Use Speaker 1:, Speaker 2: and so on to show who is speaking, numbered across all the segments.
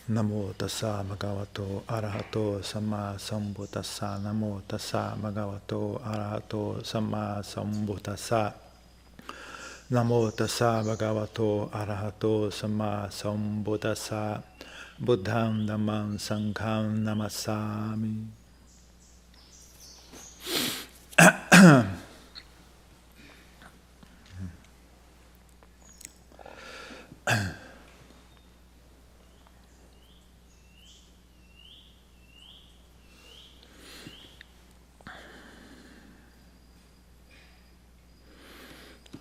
Speaker 1: Namo tassa bhagavato arahato samma sambuddhassa. Namo tassa bhagavato arahato samma sambuddhassa. Namo tassa bhagavato arahato samma sambuddhassa. Buddham dhammam sangham namassami.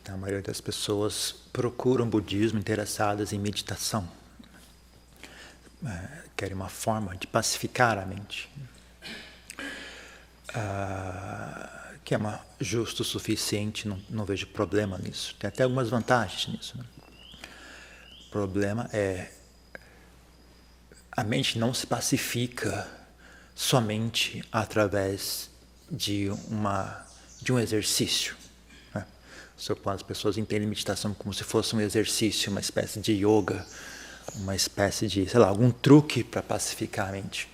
Speaker 1: A maioria das pessoas procuram budismo interessadas em meditação. Querem uma forma de pacificar a mente. Que é justo o suficiente, não vejo problema nisso. Tem até algumas vantagens nisso. Né? O problema é a mente não se pacifica somente através de um exercício. As pessoas entendem meditação como se fosse um exercício, uma espécie de yoga, uma espécie de, algum truque para pacificar a mente.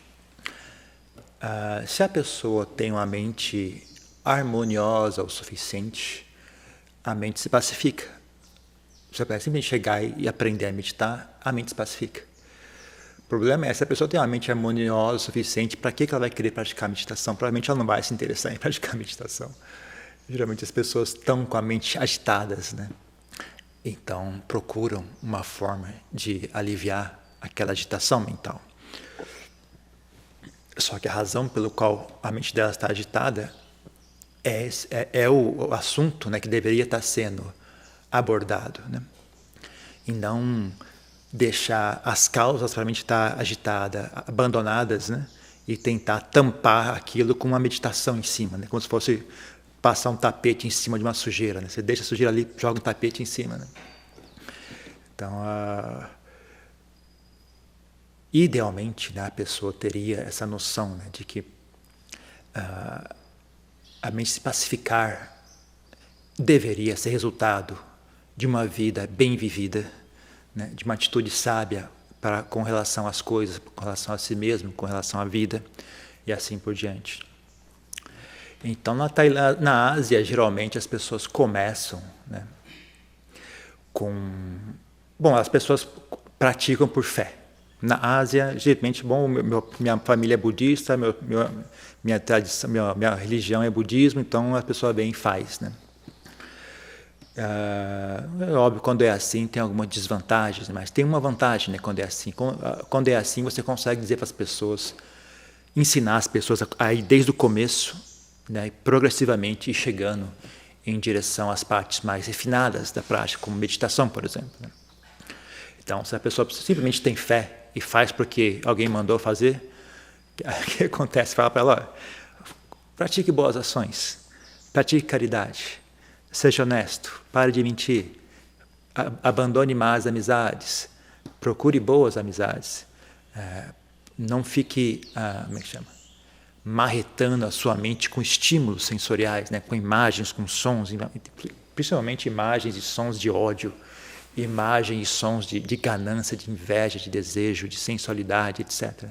Speaker 1: Se a pessoa tem uma mente harmoniosa o suficiente, a mente se pacifica. Você vai simplesmente chegar e aprender a meditar, a mente se pacifica. O problema é, se a pessoa tem uma mente harmoniosa o suficiente, para que ela vai querer praticar meditação? Provavelmente ela não vai se interessar em praticar meditação. Geralmente as pessoas estão com a mente agitadas, né? Então procuram uma forma de aliviar aquela agitação mental. Só que a razão pelo qual a mente dela está agitada é o assunto, né, que deveria estar sendo abordado, né? E não deixar as causas para a mente estar agitada, abandonadas, né? E tentar tampar aquilo com uma meditação em cima, né? Como se fosse passar um tapete em cima de uma sujeira, né? Você deixa a sujeira ali, joga um tapete em cima, né? Então, idealmente, né, a pessoa teria essa noção, né, de que a mente se pacificar deveria ser resultado de uma vida bem vivida, né, de uma atitude sábia com relação às coisas, com relação a si mesmo, com relação à vida e assim por diante. Então, na Ásia, geralmente as pessoas começam, né, as pessoas praticam por fé. Na Ásia, geralmente, minha família é budista, minha tradição, minha religião é budismo, então a pessoa vem e faz, né? É óbvio, quando é assim tem algumas desvantagens, mas tem uma vantagem, né, quando é assim. Quando é assim, você consegue dizer para as pessoas, ensinar as pessoas a ir desde o começo, né, progressivamente ir chegando em direção às partes mais refinadas da prática, como meditação, por exemplo. Né? Então, se a pessoa simplesmente tem fé e faz porque alguém mandou fazer, o que acontece? Fala para ela, pratique boas ações, pratique caridade, seja honesto, pare de mentir, abandone más amizades, procure boas amizades, não fique, como é que chama? Marretando a sua mente com estímulos sensoriais, né? Com imagens, com sons, principalmente imagens e sons de ódio, imagens e sons de ganância, de inveja, de desejo, de sensualidade, etc.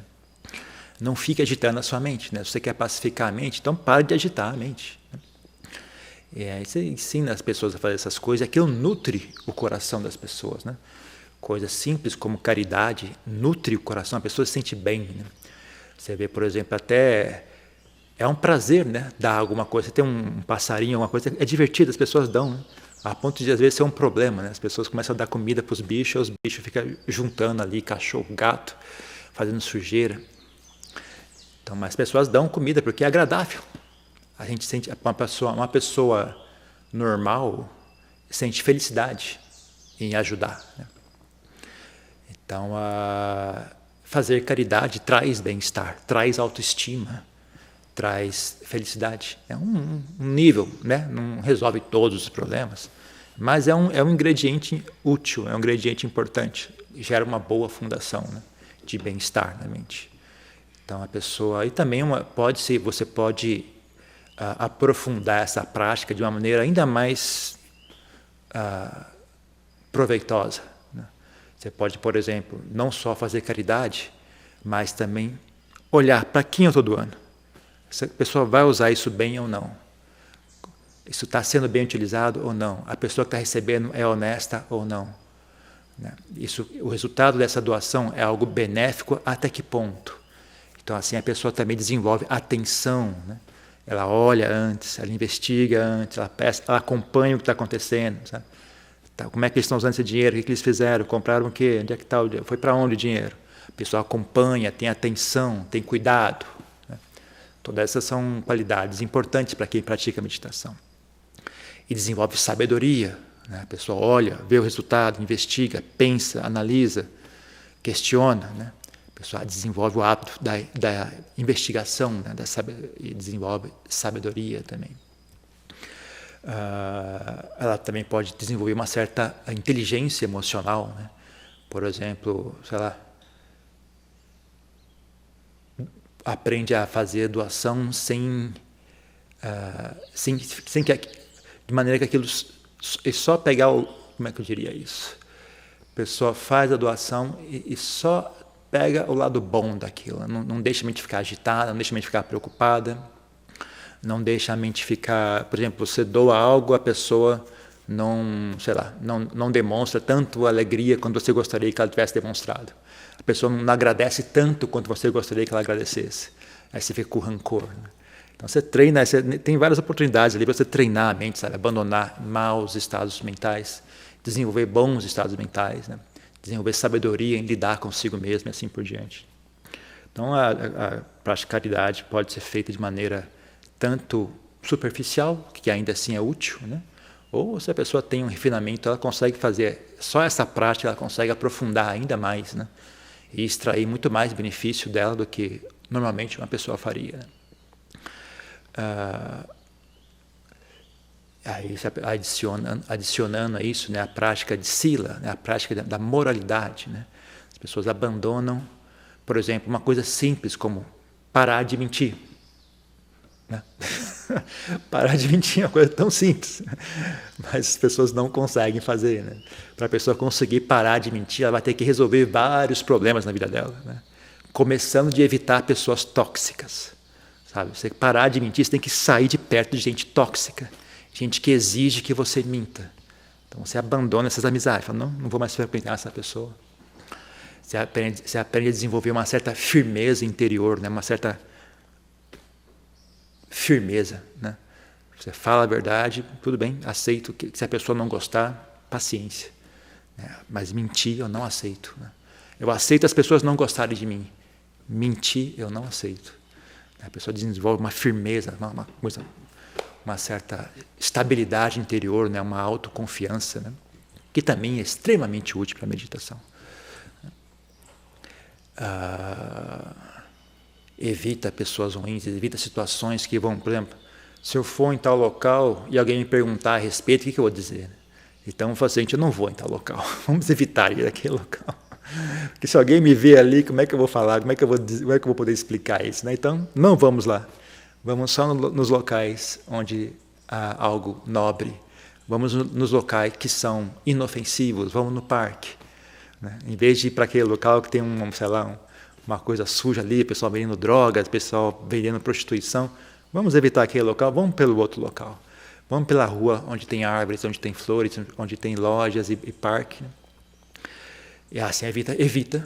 Speaker 1: Não fique agitando a sua mente, né? Se você quer pacificar a mente, então pare de agitar a mente. E aí você ensina as pessoas a fazer essas coisas, aquilo nutre o coração das pessoas, né? Coisas simples como caridade nutre o coração, a pessoa se sente bem, né? Você vê, por exemplo, até é um prazer, né, dar alguma coisa. Você tem um passarinho, alguma coisa, é divertido, as pessoas dão, né? A ponto de às vezes ser um problema, né? As pessoas começam a dar comida para os bichos ficam juntando ali cachorro, gato, fazendo sujeira. Então, mas as pessoas dão comida porque é agradável. A gente sente, uma pessoa normal sente felicidade em ajudar, né? Então, fazer caridade traz bem-estar, traz autoestima, traz felicidade. É um nível, né? Não resolve todos os problemas, mas é um ingrediente útil, é um ingrediente importante, gera uma boa fundação, né, de bem-estar na mente. Então a pessoa, e também você pode aprofundar essa prática de uma maneira ainda mais proveitosa, né? Você pode, por exemplo, não só fazer caridade, mas também olhar para quem eu estou doando. Essa pessoa vai usar isso bem ou não? Isso está sendo bem utilizado ou não? A pessoa que está recebendo é honesta ou não? O resultado dessa doação é algo benéfico até que ponto? Então, assim, a pessoa também desenvolve atenção, né? Ela olha antes, ela investiga antes, ela acompanha o que está acontecendo, sabe? Como é que eles estão usando esse dinheiro? O que eles fizeram? Compraram o quê? Onde é que está? Foi para onde o dinheiro? A pessoa acompanha, tem atenção, tem cuidado. Né? Todas essas são qualidades importantes para quem pratica meditação. E desenvolve sabedoria. Né? A pessoa olha, vê o resultado, investiga, pensa, analisa, questiona. Né? A pessoa desenvolve o hábito da investigação, né? E desenvolve sabedoria também. Ela também pode desenvolver uma certa inteligência emocional, né? Por exemplo, sei lá, aprende a fazer doação sem que, de maneira que aquilo é só pegar como é que eu diria isso? A pessoa faz a doação e só pega o lado bom daquilo, não deixa a mente ficar agitada, não deixa a mente ficar preocupada. Não deixa a mente ficar, por exemplo, você doa algo, a pessoa não demonstra tanto alegria quanto você gostaria que ela tivesse demonstrado. A pessoa não agradece tanto quanto você gostaria que ela agradecesse. Aí você fica com rancor. Né? Então você treina, tem várias oportunidades ali para você treinar a mente, sabe? Abandonar maus estados mentais, desenvolver bons estados mentais, né? Desenvolver sabedoria em lidar consigo mesmo e assim por diante. Então a prática de caridade pode ser feita de maneira tanto superficial, que ainda assim é útil, né? Ou se a pessoa tem um refinamento, ela consegue fazer, só essa prática ela consegue aprofundar ainda mais, né? E extrair muito mais benefício dela do que normalmente uma pessoa faria. Né? Aí adicionando a isso, né, a prática de sila, né, a prática da moralidade. Né? As pessoas abandonam, por exemplo, uma coisa simples como parar de mentir. Né? Parar de mentir é uma coisa tão simples, mas as pessoas não conseguem fazer. Né? Para a pessoa conseguir parar de mentir, ela vai ter que resolver vários problemas na vida dela. Né? Começando de evitar pessoas tóxicas. Sabe? Você parar de mentir, você tem que sair de perto de gente tóxica, gente que exige que você minta. Então você abandona essas amizades, fala, não vou mais frequentar essa pessoa. Você aprende a desenvolver uma certa firmeza interior, né? Uma certa firmeza. Né? Você fala a verdade, tudo bem, aceito que se a pessoa não gostar, paciência. Né? Mas mentir eu não aceito. Né? Eu aceito as pessoas não gostarem de mim. Mentir eu não aceito. A pessoa desenvolve uma firmeza, uma certa estabilidade interior, né? Uma autoconfiança, né? Que também é extremamente útil para a meditação. Evita pessoas ruins, evita situações que vão, por exemplo, se eu for em tal local e alguém me perguntar a respeito, o que eu vou dizer? Então, eu falo assim, eu não vou em tal local, vamos evitar ir naquele local. Porque se alguém me vê ali, como é que eu vou falar, como é que eu vou poder explicar isso? Né? Então, não vamos lá. Vamos só nos locais onde há algo nobre. Vamos nos locais que são inofensivos. Vamos no parque. Né? Em vez de ir para aquele local que tem uma coisa suja ali, pessoal vendendo drogas, pessoal vendendo prostituição, vamos evitar aquele local, vamos pelo outro local. Vamos pela rua onde tem árvores, onde tem flores, onde tem lojas e parque. Né? E assim evita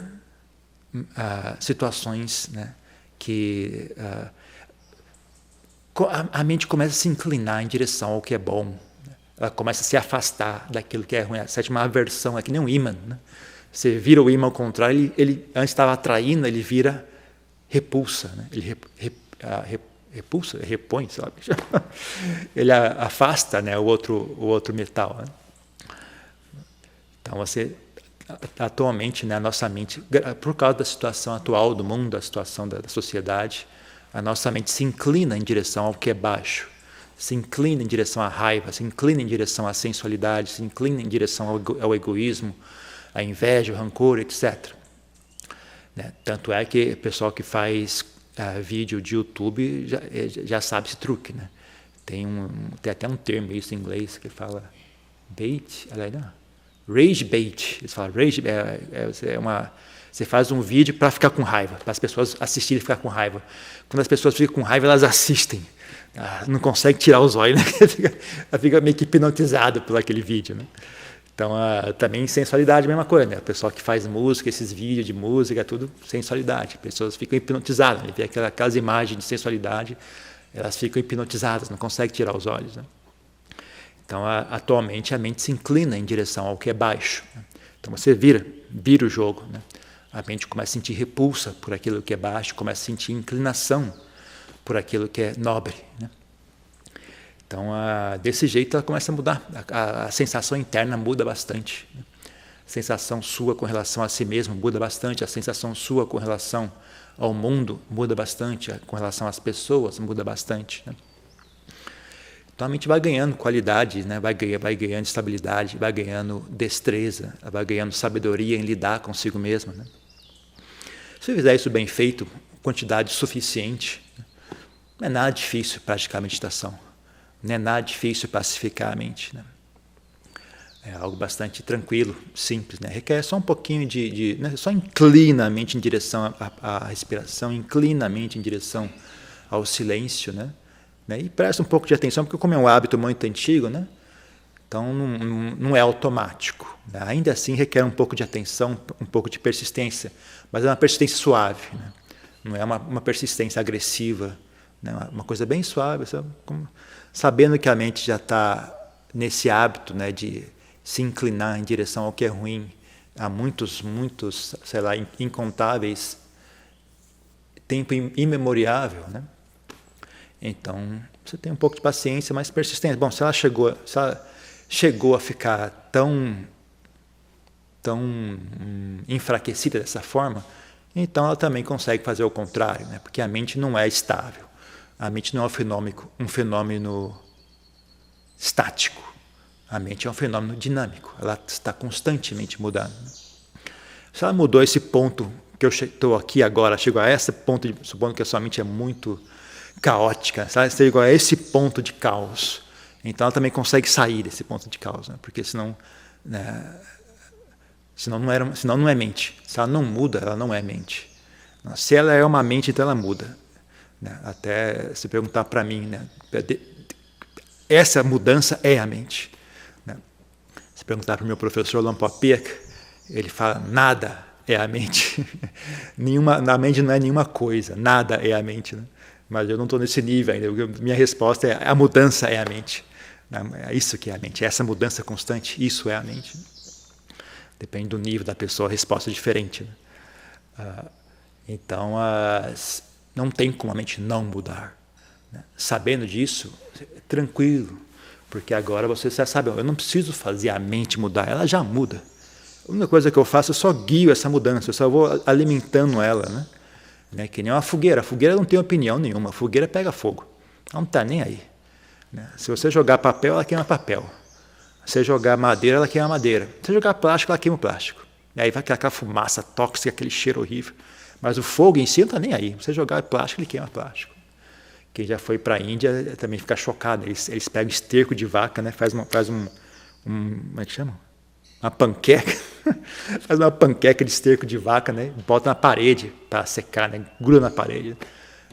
Speaker 1: situações, né, que a mente começa a se inclinar em direção ao que é bom. Né? Ela começa a se afastar daquilo que é ruim. A sétima aversão é que nem um ímã. Né? Você vira o ímã ao contrário, ele antes estava atraindo, ele vira repulsa. Né? Ele repulsa, repõe, sabe? Ele afasta, né, o outro metal. Né? Então atualmente, né, a nossa mente, por causa da situação atual do mundo, da situação da sociedade, a nossa mente se inclina em direção ao que é baixo, se inclina em direção à raiva, se inclina em direção à sensualidade, se inclina em direção ao egoísmo, à inveja, ao rancor, etc. Né? Tanto é que o pessoal que faz vídeo de YouTube já sabe esse truque. Né? Tem até um termo isso em inglês que fala bait, Rage bait. Eles falam, você faz um vídeo para ficar com raiva, para as pessoas assistirem e ficar com raiva. Quando as pessoas ficam com raiva, elas assistem. Não consegue tirar os olhos, né? Ela fica meio que hipnotizada por aquele vídeo, né? Então, também sensualidade, a mesma coisa, né? O pessoal que faz música, esses vídeos de música, tudo sensualidade. As pessoas ficam hipnotizadas, né? Vê aquelas imagens de sensualidade, elas ficam hipnotizadas, não conseguem tirar os olhos, né? Então, atualmente, a mente se inclina em direção ao que é baixo, né? Então, você vira o jogo, né? A mente começa a sentir repulsa por aquilo que é baixo, começa a sentir inclinação por aquilo que é nobre, né? Então, desse jeito, ela começa a mudar. A sensação interna muda bastante, né? A sensação sua com relação a si mesmo muda bastante. A sensação sua com relação ao mundo muda bastante. Com relação às pessoas muda bastante, né? Então, a mente vai ganhando qualidade, né? Vai ganhando estabilidade, vai ganhando destreza, vai ganhando sabedoria em lidar consigo mesma, né? Se você fizer isso bem feito, quantidade suficiente, não é nada difícil praticar meditação. Não é nada difícil pacificar a mente, né? É algo bastante tranquilo, simples, né? Requer só um pouquinho né? Só inclina a mente em direção à respiração, inclina a mente em direção ao silêncio, né? E presta um pouco de atenção, porque como é um hábito muito antigo, né? Então não é automático, né? Ainda assim requer um pouco de atenção, um pouco de persistência, mas é uma persistência suave, né? Não é uma persistência agressiva, né? Uma coisa bem suave, sabendo que a mente já está nesse hábito, né, de se inclinar em direção ao que é ruim há muitos, sei lá, incontáveis, tempo imemoriável, né? Então, você tem um pouco de paciência, mas persistência. Bom, se ela chegou a ficar tão enfraquecida dessa forma, então ela também consegue fazer o contrário, né? Porque a mente não é estável. A mente não é um fenômeno estático. A mente é um fenômeno dinâmico. Ela está constantemente mudando. Se ela mudou esse ponto que eu estou aqui agora, chegou a esse ponto, supondo que a sua mente é muito caótica, se ela chegou a esse ponto de caos, então ela também consegue sair desse ponto de caos, né? Porque senão, né, senão não é mente. Se ela não muda, ela não é mente. Se ela é uma mente, então ela muda. Até se perguntar para mim, né, essa mudança é a mente, né? Se perguntar para o meu professor Lompopiak, ele fala, nada é a mente. A mente não é nenhuma coisa, nada é a mente, né? Mas eu não estou nesse nível ainda. Minha resposta é, a mudança é a mente. É isso que é a mente, essa mudança constante, isso é a mente. Depende do nível da pessoa, a resposta é diferente, né? Então, não tem como a mente não mudar, né? Sabendo disso, tranquilo, porque agora você já sabe, eu não preciso fazer a mente mudar, ela já muda. A única coisa que eu faço, eu só guio essa mudança, eu só vou alimentando ela, né? Que nem uma fogueira. A fogueira não tem opinião nenhuma, a fogueira pega fogo, ela não está nem aí, né? Se você jogar papel, ela queima papel. Se você jogar madeira, ela queima madeira. Se você jogar plástico, ela queima o plástico. E aí vai aquela fumaça tóxica, aquele cheiro horrível. Mas o fogo em si não está nem aí. Se você jogar plástico, ele queima plástico. Quem já foi para a Índia também fica chocado. Eles pegam esterco de vaca, né? Faz como é que chama? Uma panqueca. Faz uma panqueca de esterco de vaca, né? Bota na parede para secar, né? Gruda na parede.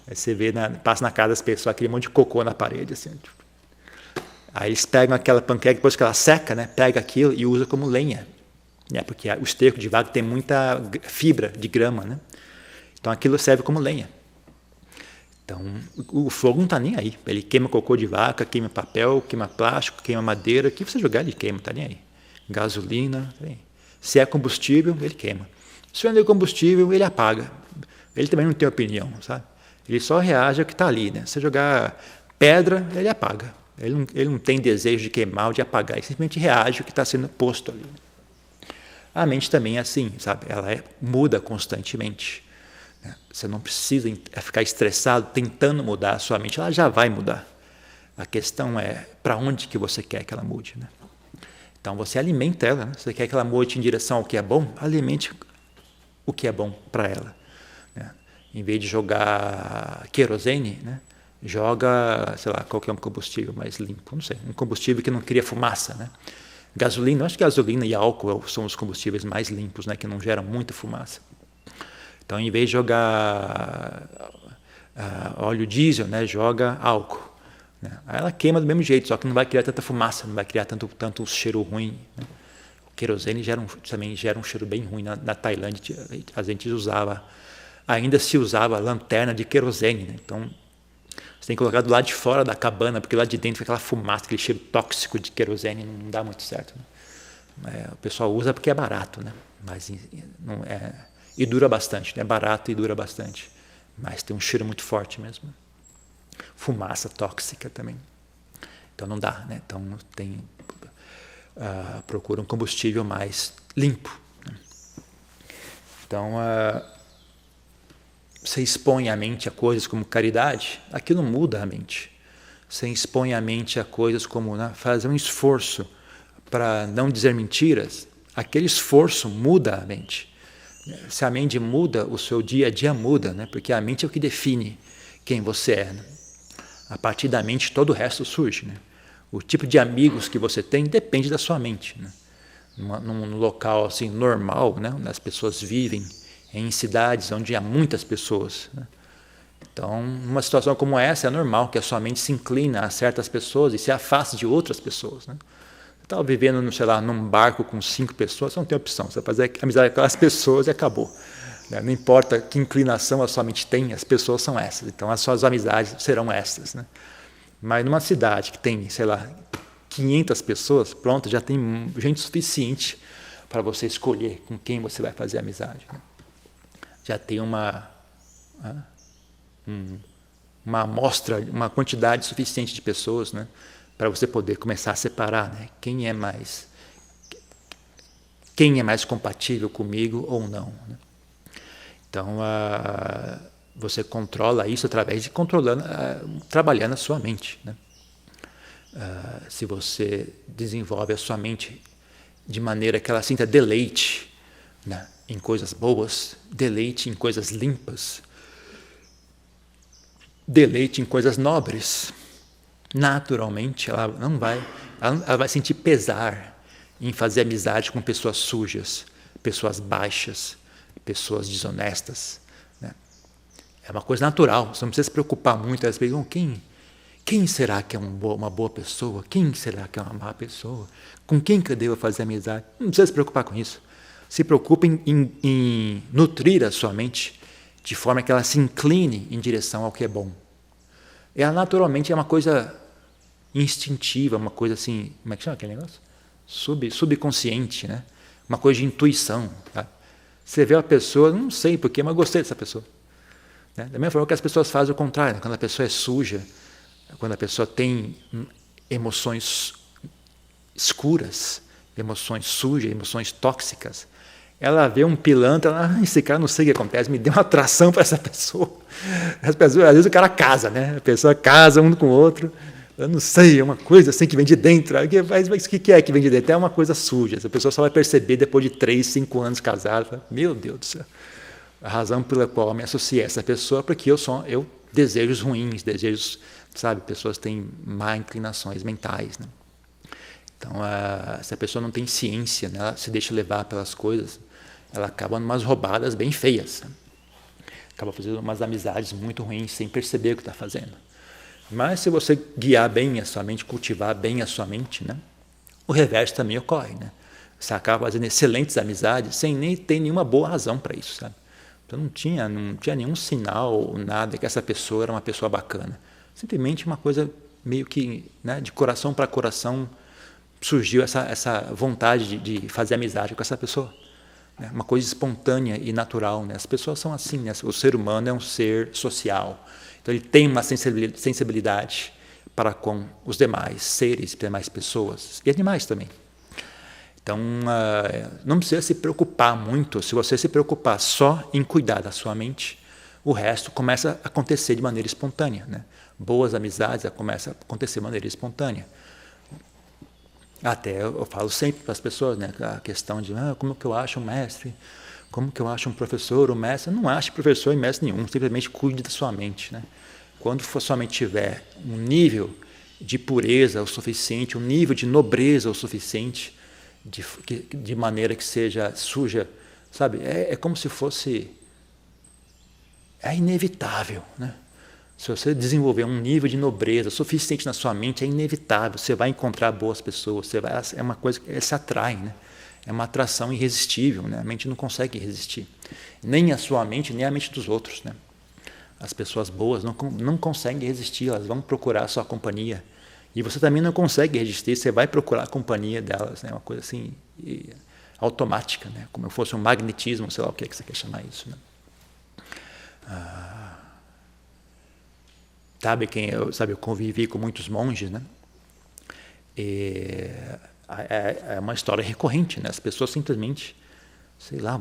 Speaker 1: Aí você vê, passa na casa das pessoas aquele monte de cocô na parede, assim. Aí eles pegam aquela panqueca, depois que ela seca, né? Pega aquilo e usa como lenha, né? Porque o esterco de vaca tem muita fibra de grama, né? Então aquilo serve como lenha. Então o fogo não está nem aí. Ele queima cocô de vaca, queima papel, queima plástico, queima madeira. O que você jogar, ele queima, não está nem aí. Gasolina, tá nem aí. Se é combustível, ele queima. Se não é combustível, ele apaga. Ele também não tem opinião, sabe? Ele só reage ao que está ali, né? Se jogar pedra, ele apaga. Ele não tem desejo de queimar ou de apagar. Ele simplesmente reage ao que está sendo posto ali. A mente também é assim, sabe? Ela muda constantemente. Você não precisa ficar estressado tentando mudar a sua mente, ela já vai mudar. A questão é para onde que você quer que ela mude, né? Então você alimenta ela, né? Você quer que ela mude em direção ao que é bom, alimente o que é bom para ela, né? Em vez de jogar querosene, né? Joga, sei lá, qualquer combustível mais limpo, não sei, um combustível que não cria fumaça, né? Gasolina, eu acho que gasolina e álcool são os combustíveis mais limpos, né, que não geram muita fumaça. Então, em vez de jogar óleo diesel, né, joga álcool. Né? Aí ela queima do mesmo jeito, só que não vai criar tanta fumaça, não vai criar tanto cheiro ruim. Né? O querosene também gera um cheiro bem ruim. Na Tailândia, a gente ainda se usava lanterna de querosene. Né? Então, você tem que colocar do lado de fora da cabana, porque lá de dentro fica aquela fumaça, aquele cheiro tóxico de querosene, não dá muito certo. Né? O pessoal usa porque é barato, né? Mas não é, e dura bastante, né? É barato e dura bastante, mas tem um cheiro muito forte mesmo. Fumaça tóxica também. Então não dá, né? Então procura um combustível mais limpo. Né? Então você expõe a mente a coisas como caridade, aquilo muda a mente. Você expõe a mente a coisas como, né, fazer um esforço para não dizer mentiras, aquele esforço muda a mente. Se a mente muda, o seu dia a dia muda, né? Porque a mente é o que define quem você é. Né? A partir da mente todo o resto surge. Né? O tipo de amigos que você tem depende da sua mente. Né? Num local assim, normal, né? Onde as pessoas vivem, em cidades onde há muitas pessoas. Né? Então, numa situação como essa, é normal que a sua mente se inclina a certas pessoas e se afaste de outras pessoas. Né? Você estava vivendo, sei lá, num barco com 5 pessoas, você não tem opção. Você vai fazer amizade com aquelas pessoas e acabou. Não importa que inclinação a sua mente tem, as pessoas são essas. Então, as suas amizades serão essas. Né? Mas numa cidade que tem, sei lá, 500 pessoas, pronto, já tem gente suficiente para você escolher com quem você vai fazer amizade. Né? Já tem uma amostra, uma quantidade suficiente de pessoas, né, para você poder começar a separar, né, quem é mais compatível comigo ou não. Né? Então, você controla isso através de trabalhando a sua mente. Né? Se você desenvolve a sua mente de maneira que ela sinta deleite, né, em coisas boas, deleite em coisas limpas, deleite em coisas nobres, naturalmente ela vai sentir pesar em fazer amizade com pessoas sujas, pessoas baixas, pessoas desonestas. Né? É uma coisa natural, você não precisa se preocupar muito. Elas perguntam, quem será que é uma boa pessoa? Quem será que é uma má pessoa? Com quem que eu devo fazer amizade? Não precisa se preocupar com isso. Se preocupe em nutrir a sua mente de forma que ela se incline em direção ao que é bom. Ela naturalmente é uma coisa instintiva, uma coisa assim, como é que chama aquele negócio? Subconsciente, né? Uma coisa de intuição. Tá? Você vê a pessoa, não sei porquê, mas gostei dessa pessoa. Né? Da mesma forma que as pessoas fazem o contrário, né? Quando a pessoa é suja, quando a pessoa tem emoções escuras, emoções sujas, emoções tóxicas, ela vê um pilantra, esse cara, não sei o que acontece, me deu uma atração para essa pessoa. As pessoas, às vezes o cara casa, né? A pessoa casa um com o outro, eu não sei, é uma coisa assim que vem de dentro. Mas o que é que vem de dentro? É uma coisa suja. A pessoa só vai perceber depois de 3, 5 anos casada. Meu Deus do céu. A razão pela qual eu me associei a essa pessoa é porque eu desejos ruins, sabe? Pessoas têm má inclinações mentais, né? Então, se a pessoa não tem ciência, né, ela se deixa levar pelas coisas, ela acaba em umas roubadas bem feias. Né? Acaba fazendo umas amizades muito ruins sem perceber o que está fazendo. Mas se você guiar bem a sua mente, cultivar bem a sua mente, né, o reverso também ocorre. Né? Você acaba fazendo excelentes amizades sem nem ter nenhuma boa razão para isso. Sabe? Então não tinha nenhum sinal, nada que essa pessoa era uma pessoa bacana. Simplesmente uma coisa meio que, né, de coração para coração, surgiu essa vontade de fazer amizade com essa pessoa. Né? Uma coisa espontânea e natural. Né? As pessoas são assim. Né? O ser humano é um ser social. Então ele tem uma sensibilidade para com os demais seres, demais pessoas e animais também. Então não precisa se preocupar muito. Se você se preocupar só em cuidar da sua mente, o resto começa a acontecer de maneira espontânea. Né? Boas amizades começam a acontecer de maneira espontânea. Até eu falo sempre para as pessoas, né, a questão de como que eu acho um mestre, como que eu acho um professor, um mestre. Não ache professor e mestre nenhum, simplesmente cuide da sua mente. Né? Quando sua mente tiver um nível de pureza o suficiente, um nível de nobreza o suficiente, de maneira que seja suja, sabe? É como se fosse... É inevitável, né? Se você desenvolver um nível de nobreza suficiente na sua mente, é inevitável. Você vai encontrar boas pessoas. É uma coisa que se atrai, né? É uma atração irresistível, né? A mente não consegue resistir. Nem a sua mente, nem a mente dos outros, né? As pessoas boas não conseguem resistir, elas vão procurar a sua companhia. E você também não consegue resistir, você vai procurar a companhia delas, né? Uma coisa assim, automática, né? Como se fosse um magnetismo, sei lá o que você quer chamar isso, né? Eu convivi com muitos monges, né? E é uma história recorrente, né? As pessoas simplesmente, sei lá,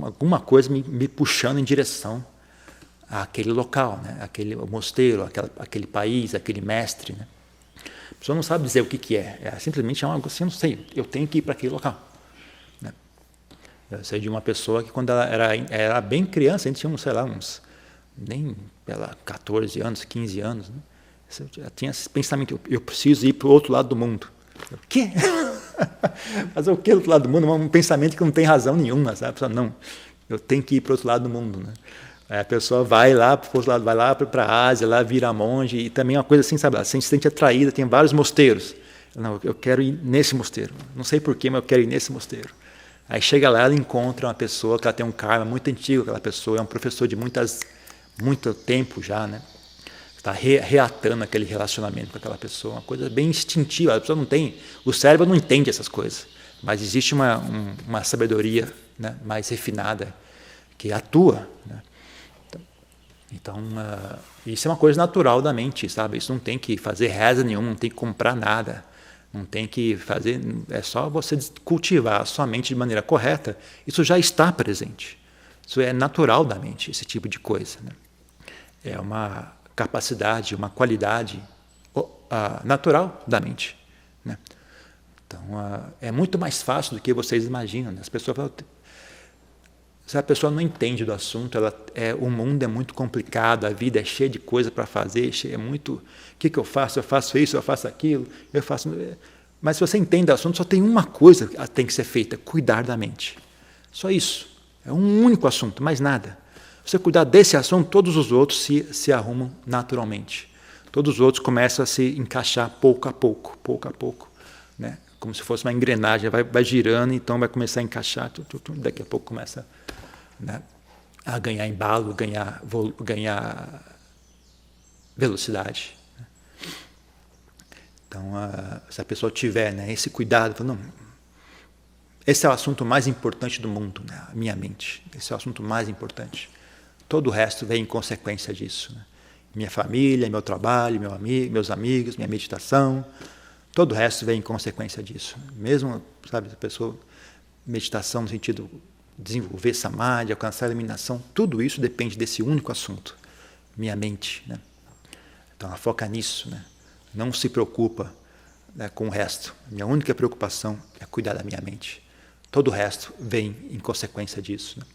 Speaker 1: alguma coisa me puxando em direção àquele local, né? Aquele mosteiro, aquele país, aquele mestre, né? A pessoa não sabe dizer o que é. Simplesmente é algo assim, eu não sei, eu tenho que ir para aquele local, né? Eu sei de uma pessoa que quando ela era bem criança, a gente tinha, sei lá, nem pela 14 anos, 15 anos, né? Eu tinha esse pensamento, eu preciso ir para o outro lado do mundo. O quê? Fazer o quê do outro lado do mundo? Um pensamento que não tem razão nenhuma, sabe? A pessoa, não, eu tenho que ir para o outro lado do mundo, né? Aí a pessoa vai lá para o outro lado, vai lá para a Ásia, lá vira monge, e também uma coisa assim, sabe? Ela se sente atraída, tem vários mosteiros. Não, eu quero ir nesse mosteiro. Não sei porquê, mas eu quero ir nesse mosteiro. Aí chega lá, ela encontra uma pessoa que ela tem um karma muito antigo, aquela pessoa é um professor de muito tempo já, né? Está reatando aquele relacionamento com aquela pessoa, uma coisa bem instintiva. A pessoa não tem, o cérebro não entende essas coisas, mas existe uma sabedoria, né, mais refinada que atua, né? Então, isso é uma coisa natural da mente, sabe? Isso não tem que fazer reza nenhuma, não tem que comprar nada, não tem que fazer, é só você cultivar a sua mente de maneira correta. Isso já está presente. Isso é natural da mente, esse tipo de coisa, né? É uma capacidade, uma qualidade natural da mente, né? Então, é muito mais fácil do que vocês imaginam, né? As pessoas falam, se a pessoa não entende do assunto, o mundo é muito complicado, a vida é cheia de coisa para fazer, é muito... O que eu faço? Eu faço isso, eu faço aquilo, eu faço... Mas se você entende do assunto, só tem uma coisa que tem que ser feita, cuidar da mente. Só isso. É um único assunto, mais nada. Se você cuidar desse assunto, todos os outros se arrumam naturalmente. Todos os outros começam a se encaixar pouco a pouco, né? Como se fosse uma engrenagem, vai girando, então vai começar a encaixar, daqui a pouco começa, né, a ganhar embalo, ganhar velocidade, né? Então, se a pessoa tiver, né, esse cuidado, fala, não, esse é o assunto mais importante do mundo, né, a minha mente, esse é o assunto mais importante. Todo o resto vem em consequência disso, né? Minha família, meu trabalho, meus amigos, minha meditação, todo o resto vem em consequência disso. Mesmo, sabe, a pessoa, meditação no sentido de desenvolver samadhi, alcançar a iluminação, tudo isso depende desse único assunto, minha mente, né? Então ela foca nisso, né? Não se preocupa, né, com o resto. Minha única preocupação é cuidar da minha mente. Todo o resto vem em consequência disso, né?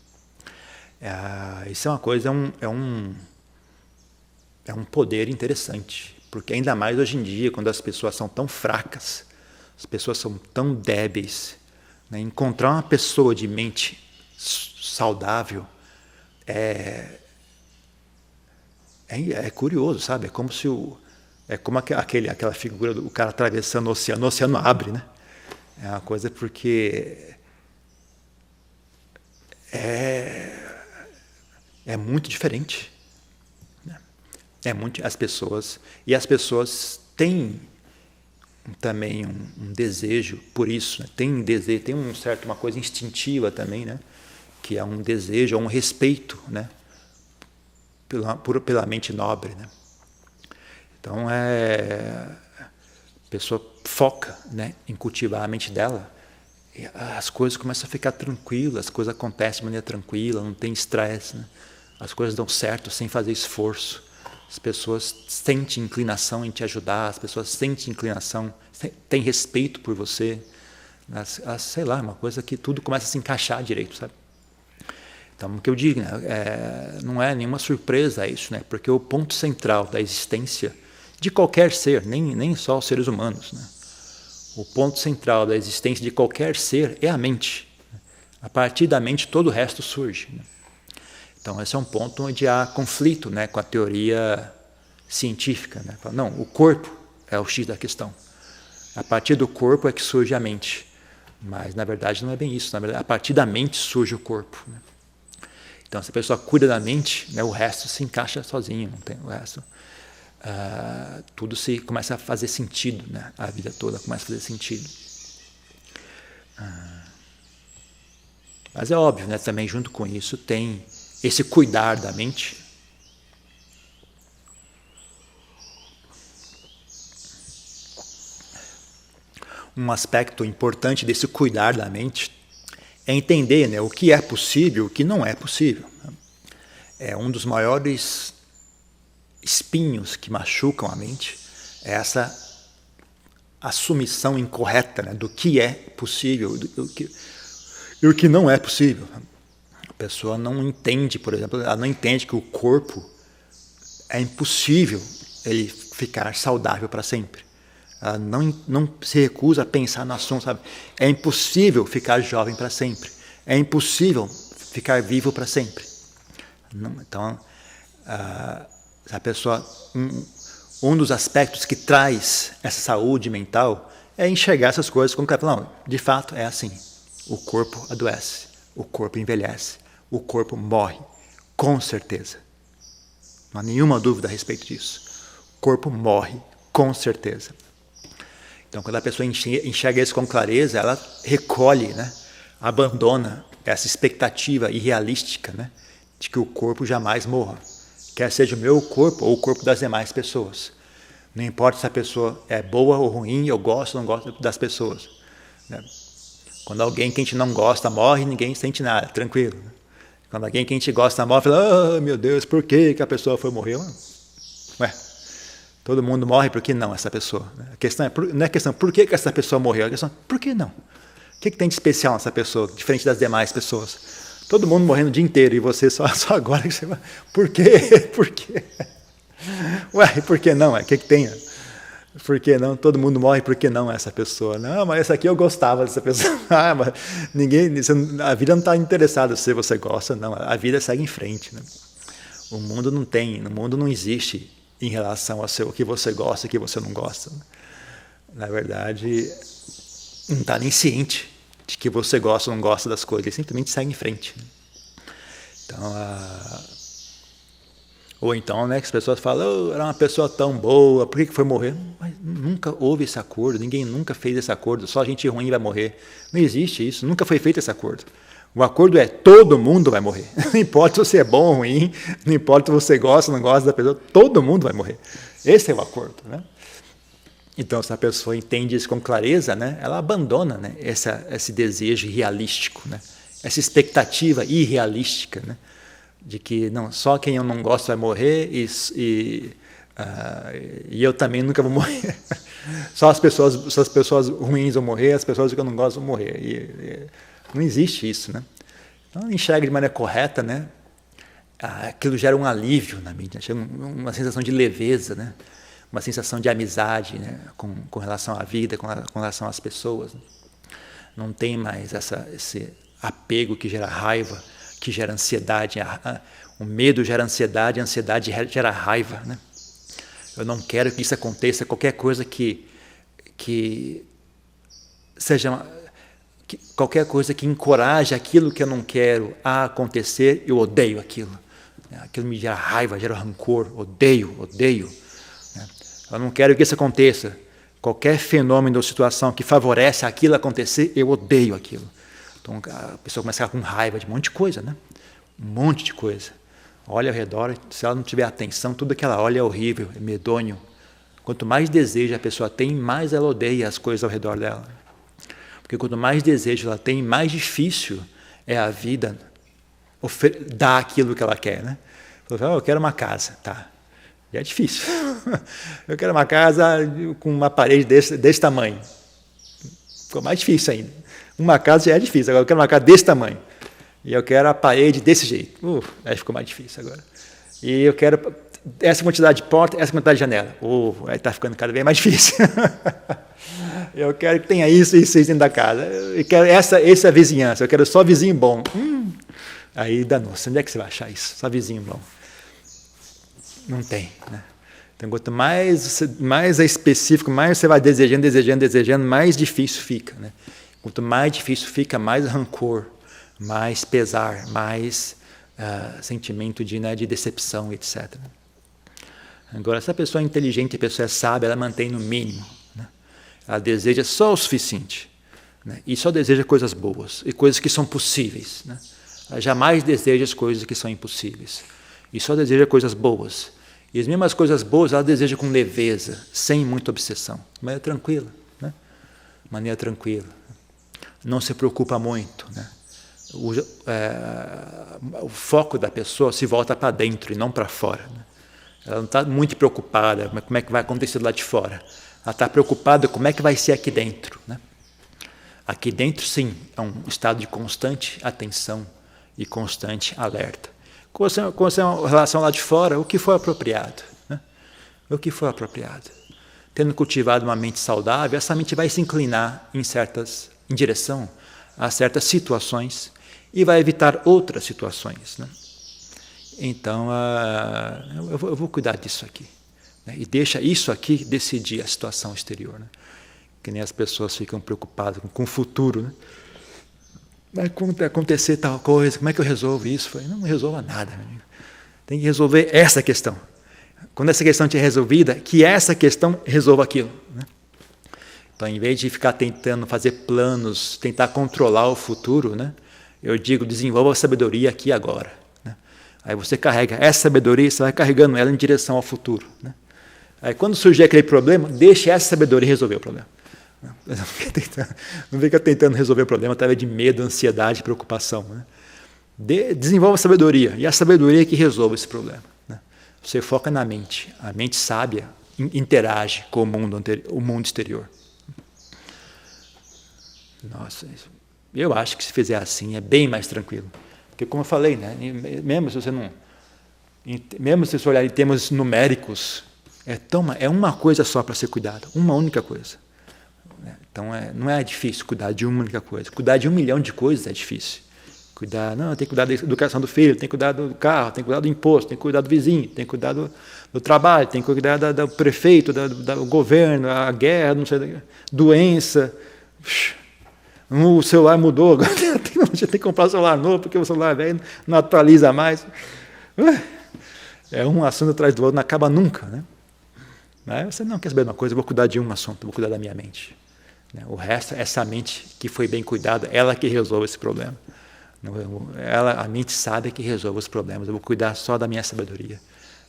Speaker 1: Isso é uma coisa, é um poder interessante, porque ainda mais hoje em dia, quando as pessoas são tão fracas, as pessoas são tão débeis, né? Encontrar uma pessoa de mente saudável é curioso, sabe? É como aquela figura do cara atravessando o oceano abre, né? É uma coisa porque é muito diferente, né? As pessoas têm também um desejo por isso, né? Tem uma coisa instintiva também, né? Que é um desejo, um respeito, né? Pela mente nobre, né? Então a pessoa foca, né, em cultivar a mente dela, e as coisas começam a ficar tranquilas, as coisas acontecem de maneira tranquila, não tem estresse, né? As coisas dão certo sem fazer esforço. As pessoas sentem inclinação em te ajudar, as pessoas sentem inclinação, têm respeito por você. Sei lá, uma coisa que tudo começa a se encaixar direito, sabe? Então, o que eu digo, né, não é nenhuma surpresa isso, né? Porque o ponto central da existência de qualquer ser, nem só os seres humanos, né? O ponto central da existência de qualquer ser é a mente. A partir da mente todo o resto surge. Então esse é um ponto onde há conflito, né, com a teoria científica. Né? Não, o corpo é o X da questão. A partir do corpo é que surge a mente. Mas na verdade não é bem isso. Na verdade, a partir da mente surge o corpo. Né? Então se a pessoa cuida da mente, né, o resto se encaixa sozinho. Não tem o resto. Tudo começa a fazer sentido, né? A vida toda começa a fazer sentido. Mas é óbvio, né? Também junto com isso tem esse cuidar da mente. Um aspecto importante desse cuidar da mente é entender, né, o que é possível e o que não é possível. É um dos maiores espinhos que machucam a mente, é essa assumição incorreta, né, do que é possível e o que não é possível. A pessoa não entende, por exemplo, ela não entende que o corpo é impossível ele ficar saudável para sempre. Ela não se recusa a pensar no assunto, sabe? É impossível ficar jovem para sempre. É impossível ficar vivo para sempre. Então, a pessoa, um dos aspectos que traz essa saúde mental é enxergar essas coisas como que não, de fato é assim. O corpo adoece, o corpo envelhece, o corpo morre, com certeza. Não há nenhuma dúvida a respeito disso. O corpo morre, com certeza. Então, quando a pessoa enxerga isso com clareza, ela recolhe, né, abandona essa expectativa irrealística, né, de que o corpo jamais morra. Quer seja o meu corpo ou o corpo das demais pessoas. Não importa se a pessoa é boa ou ruim, eu gosto ou não gosto das pessoas. Né? Quando alguém que a gente não gosta morre, ninguém sente nada, tranquilo. Quando alguém que a gente gosta morre, fala, meu Deus, por que a pessoa foi morrer? Ué, todo mundo morre, por que não essa pessoa? A questão não é a questão por que essa pessoa morreu, a questão é por que não? O que tem de especial nessa pessoa, diferente das demais pessoas? Todo mundo morrendo o dia inteiro e você só agora que você vai. Por quê? Por quê? Ué, por que não? O que tem? Por que não? Todo mundo morre, por que não essa pessoa? Não, mas essa aqui eu gostava dessa pessoa. Mas a vida não está interessada se você gosta, não. A vida segue em frente. Né? O mundo não existe em relação ao o que você gosta e o que você não gosta. Na verdade, não está nem ciente de que você gosta ou não gosta das coisas, ele simplesmente segue em frente. Então, ou então, né, que as pessoas falam, era uma pessoa tão boa, por que foi morrer? Mas nunca houve esse acordo, ninguém nunca fez esse acordo, só gente ruim vai morrer. Não existe isso, nunca foi feito esse acordo. O acordo é todo mundo vai morrer. Não importa se você é bom ou ruim, não importa se você gosta ou não gosta da pessoa, todo mundo vai morrer. Esse é o acordo, né? Então, se a pessoa entende isso com clareza, né, ela abandona, né, esse desejo irrealístico, né, essa expectativa irrealística, né, de que não, só quem eu não gosto vai morrer e eu também nunca vou morrer. Só as pessoas ruins vão morrer, as pessoas que eu não gosto vão morrer. Não existe isso. Né? Então, enxerga de maneira correta, né, aquilo gera um alívio na mente, gera uma sensação de leveza, né? Uma sensação de amizade, né, com relação à vida, com relação às pessoas. Né? Não tem mais esse apego que gera raiva, que gera ansiedade. O medo gera ansiedade, a ansiedade gera raiva. Né? Eu não quero que isso aconteça, qualquer coisa que seja... qualquer coisa que encoraje aquilo que eu não quero a acontecer, eu odeio aquilo. Aquilo me gera raiva, gera rancor, odeio. Né? Eu não quero que isso aconteça. Qualquer fenômeno ou situação que favorece aquilo acontecer, eu odeio aquilo. Então a pessoa começa a ficar com raiva de um monte de coisa, né? Um monte de coisa. Olha ao redor, se ela não tiver atenção, tudo que ela olha é horrível, é medonho. Quanto mais desejo a pessoa tem, mais ela odeia as coisas ao redor dela. Porque quanto mais desejo ela tem, mais difícil é a vida dar aquilo que ela quer, né? Eu quero uma casa, tá? É difícil. Eu quero uma casa com uma parede desse tamanho. Ficou mais difícil ainda. Uma casa já é difícil, agora eu quero uma casa desse tamanho. E eu quero a parede desse jeito. Aí ficou mais difícil agora. E eu quero essa quantidade de porta, essa quantidade de janela. Aí está ficando cada vez mais difícil. Eu quero que tenha isso dentro da casa. Eu quero essa é a vizinhança. Eu quero só vizinho bom. Aí danou-se. Onde é que você vai achar isso? Só vizinho bom. Não tem, né? Então, quanto mais é específico, mais você vai desejando, mais difícil fica, né? Quanto mais difícil fica, mais rancor, mais pesar, mais sentimento de decepção, etc. Agora, se a pessoa é inteligente, a pessoa é sábia, ela mantém no mínimo, né? Ela deseja só o suficiente, né? E só deseja coisas boas e coisas que são possíveis, né? Ela jamais deseja as coisas que são impossíveis e só deseja coisas boas. E as mesmas coisas boas ela deseja com leveza, sem muita obsessão, de maneira tranquila, né? Maneira tranquila. Não se preocupa muito, né? O foco da pessoa se volta para dentro e não para fora, né? Ela não está muito preocupada com como é que vai acontecer lá de fora. Ela está preocupada com como é que vai ser aqui dentro, né? Aqui dentro, sim, é um estado de constante atenção e constante alerta. Com relação lá de fora, o que for apropriado, né? O que for apropriado. Tendo cultivado uma mente saudável, essa mente vai se inclinar em direção a certas situações e vai evitar outras situações, né? Então, eu vou cuidar disso aqui, né? E deixa isso aqui decidir a situação exterior, né? Que nem as pessoas ficam preocupadas com o futuro, né? Vai acontecer tal coisa, como é que eu resolvo isso? Eu falei, não resolva nada, meu amigo. Tem que resolver essa questão. Quando essa questão estiver resolvida, que essa questão resolva aquilo, né? Então, em vez de ficar tentando fazer planos, tentar controlar o futuro, né? Eu digo, desenvolva a sabedoria aqui e agora, né? Aí você carrega essa sabedoria, você vai carregando ela em direção ao futuro, né? Aí quando surgir aquele problema, deixe essa sabedoria resolver o problema. Não fica tentando resolver o problema através de medo, ansiedade, preocupação, né? Desenvolva a sabedoria, e a sabedoria é que resolve esse problema, né? Você foca na mente. A mente sábia interage com o mundo exterior. Nossa, eu acho que se fizer assim é bem mais tranquilo. Porque, como eu falei, né, mesmo se você olhar em termos numéricos, é uma coisa só para ser cuidado, uma única coisa. Então, não é difícil cuidar de uma única coisa. Cuidar de 1 milhão de coisas é difícil. Tem que cuidar da educação do filho, tem que cuidar do carro, tem que cuidar do imposto, tem que cuidar do vizinho, tem que cuidar do trabalho, tem que cuidar do prefeito, do governo, a guerra, não sei, doença. O celular mudou, agora tem que comprar um celular novo, porque o celular velho não atualiza mais. É um assunto atrás do outro, não acaba nunca, né? Mas você não quer saber de uma coisa, eu vou cuidar de um assunto, eu vou cuidar da minha mente. O resto, essa mente que foi bem cuidada, ela que resolve esse problema. A mente sábia que resolve os problemas. Eu vou cuidar só da minha sabedoria.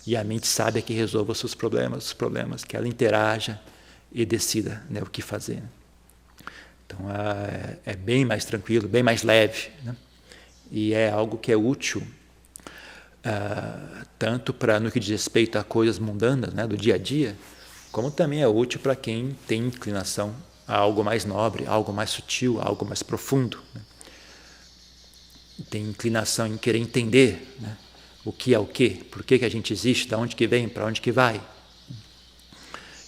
Speaker 1: E a mente sábia que resolve os seus problemas, que ela interaja e decida, né, o que fazer. Então, é bem mais tranquilo, bem mais leve, né? E é algo que é útil tanto no que diz respeito a coisas mundanas, né, do dia a dia, como também é útil para quem tem inclinação a algo mais nobre, algo mais sutil, algo mais profundo, né? Tem inclinação em querer entender, né, o que é o quê, por que a gente existe, de onde que vem, para onde que vai.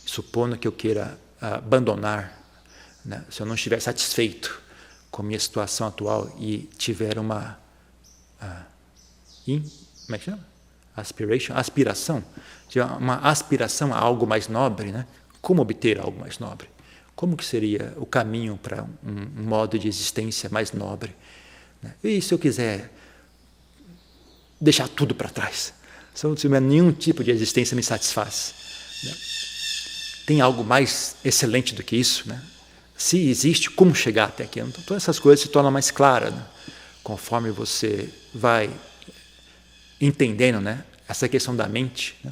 Speaker 1: Supondo que eu queira abandonar, né, se eu não estiver satisfeito com a minha situação atual e tiver como é que chama? Aspiração, tiver uma aspiração a algo mais nobre, né? Como obter algo mais nobre? Como que seria o caminho para um modo de existência mais nobre, né? E se eu quiser deixar tudo para trás? Se nenhum tipo de existência me satisfaz, né? Tem algo mais excelente do que isso, né? Se existe, como chegar até aqui? Então, todas essas coisas se tornam mais claras, né, conforme você vai entendendo, né, essa questão da mente, né?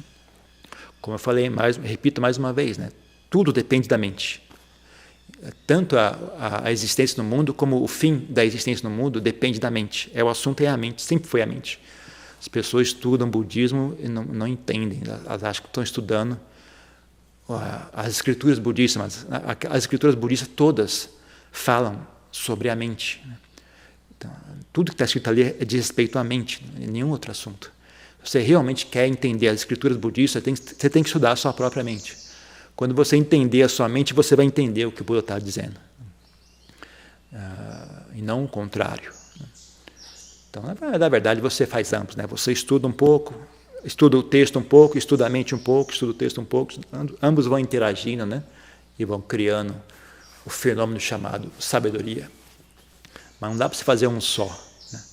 Speaker 1: Como eu falei, repito mais uma vez, né, tudo depende da mente. Tanto a existência no mundo como o fim da existência no mundo depende da mente. O assunto é a mente, sempre foi a mente. As pessoas estudam budismo e não entendem, elas acham que estão estudando as escrituras budistas, mas as escrituras budistas todas falam sobre a mente, né? Então, tudo que está escrito ali é de respeito à mente, nenhum outro assunto. você realmente quer entender as escrituras budistas, você tem que estudar a sua própria mente. Quando você entender a sua mente, você vai entender o que o Buda está dizendo. E não o contrário. Então, na verdade, você faz ambos, né? Você estuda um pouco, estuda o texto um pouco, estuda a mente um pouco, estuda o texto um pouco, ambos vão interagindo, né? E vão criando o fenômeno chamado sabedoria. Mas não dá para você fazer um só. Né?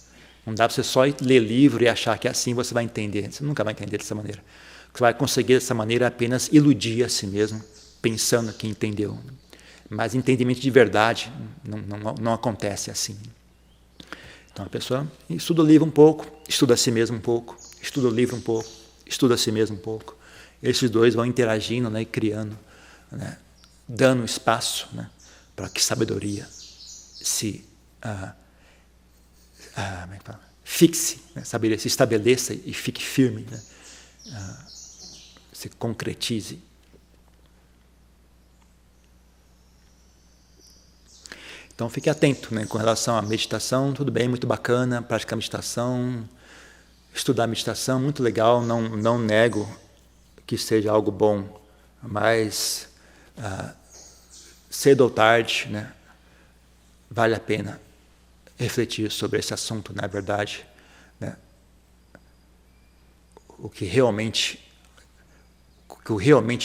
Speaker 1: Não dá para você só ler livro e achar que assim você vai entender. Você nunca vai entender dessa maneira. O que você vai conseguir dessa maneira é apenas iludir a si mesmo, pensando que entendeu. Mas entendimento de verdade não acontece assim. Então a pessoa estuda o livro um pouco, estuda a si mesmo um pouco, estuda o livro um pouco, estuda a si mesmo um pouco. Esses dois vão interagindo, né, e criando, né, dando espaço, né, para que sabedoria se fixe, né, sabedoria se estabeleça e fique firme, né, se concretize. Então fique atento, né, com relação à meditação, tudo bem, muito bacana, praticar meditação, estudar meditação, muito legal, não nego que seja algo bom, mas cedo ou tarde, né, vale a pena refletir sobre esse assunto, na verdade, né, o que realmente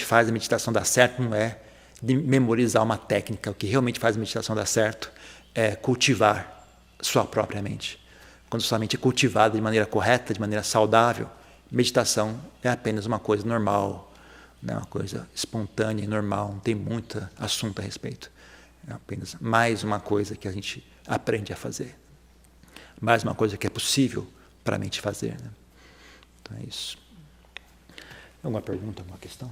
Speaker 1: faz a meditação dar certo não é de memorizar uma técnica. O que realmente faz a meditação dar certo é cultivar sua própria mente. Quando sua mente é cultivada de maneira correta, de maneira saudável, meditação é apenas uma coisa normal, né? Uma coisa espontânea e normal, não tem muito assunto a respeito. É apenas mais uma coisa que a gente aprende a fazer. Mais uma coisa que é possível para a mente fazer. Né? Então é isso. Alguma pergunta, alguma questão?